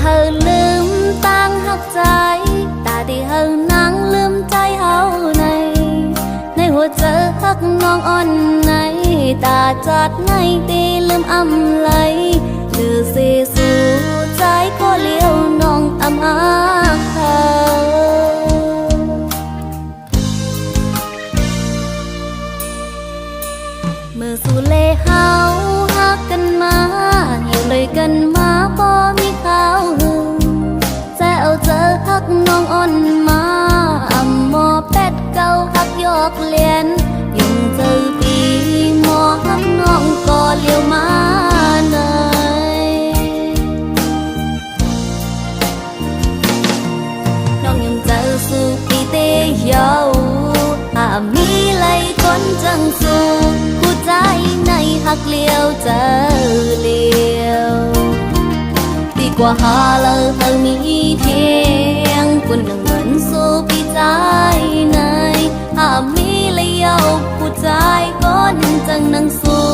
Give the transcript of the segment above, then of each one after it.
อลืมตั้งหักใจตาที่เฮานั่งลืมใจเฮาในหัวใจหักน้องอ่อนในตาจัดในตีลืมอำไหลหรือเสียสู่ใจก็เลี้ยวน้องอำอาเขาเมื่อสู่เลเฮาหักกันมาอยู่เลยกันมาบ่มีเขาจะเอาเจอหักน้องอ่อนมาอำหมอเป็ดเก่าหักยอกเลียนยุ่งเจอปีหมอหักน้องก็เลี้ยวมาน้องยังเจอสู่ปีเตยาวมีไหลคนจังสูผู้ใจในหักเลี้ยวเจอเลี้ยวดีกว่าหาเลยเธอมีเทียงคุณนั่งเหมือนสู้ปีใจในมีไหลยาวผู้ใจคนจังนั่งสู้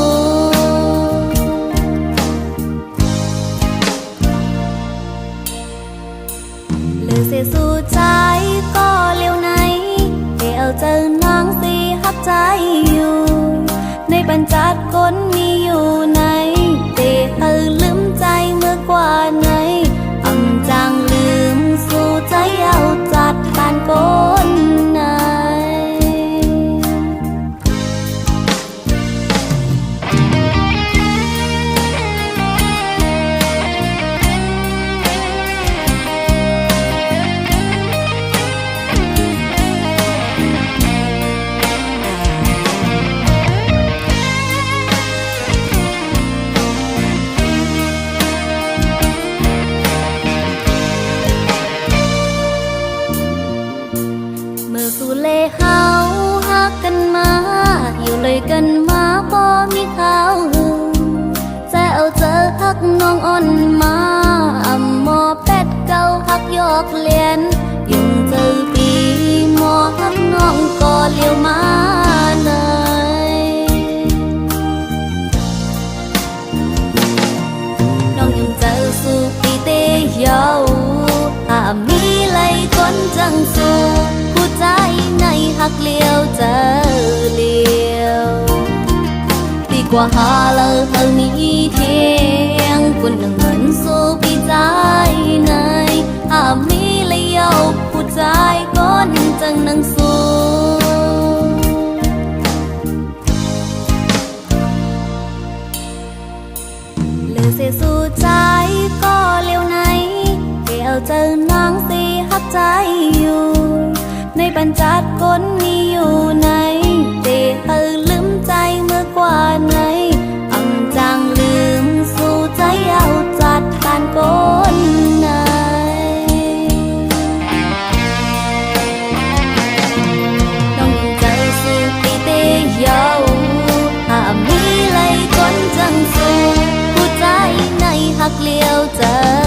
เลือเสียสู่ใจก็เลี้ยวในเอาเจอนางสีหักใจอยู่ในบรรจัดคนมีอยู่ในเตะลืมใจเมื่อกว่าไหนอำจางลืมสู่ใจเอาจัดปานคนไหนสู่เลเฮาหักกันมาอยู่เลยกันมาบ่มีเขาจะเอาเจอหักน้องอ่อนมาอำหมอเป็ดเก่าหักยอกเลียนยุ่งเจอปีหมอหักน้องก็เลี้ยวมาน้องยังเจอสู่ปีเตยาวมีไหลคนจังสูผู้ใจในหักเลี้ยวเจอเลี้ยวดีกว่าหาเลยเธอมีเทียงคุณนั่งเหมือนสู้ปีใจในมีไหลยาวผู้ใจคนจังนั่งสู้เลือเสียสู่ใจก็เลี้ยวในเอาเจอนางสีหักใจอยู่ในบรรจัดคนมีอยู่ในเตะลืมใจเมื่อกว่าไหนอำจางลืมสู่ใจเอาจัดปานคนไหนน้องยังเจอสู่ปีเตยาวมีไหลคนจังสูผู้ใจในหักเลี้ยวเจอ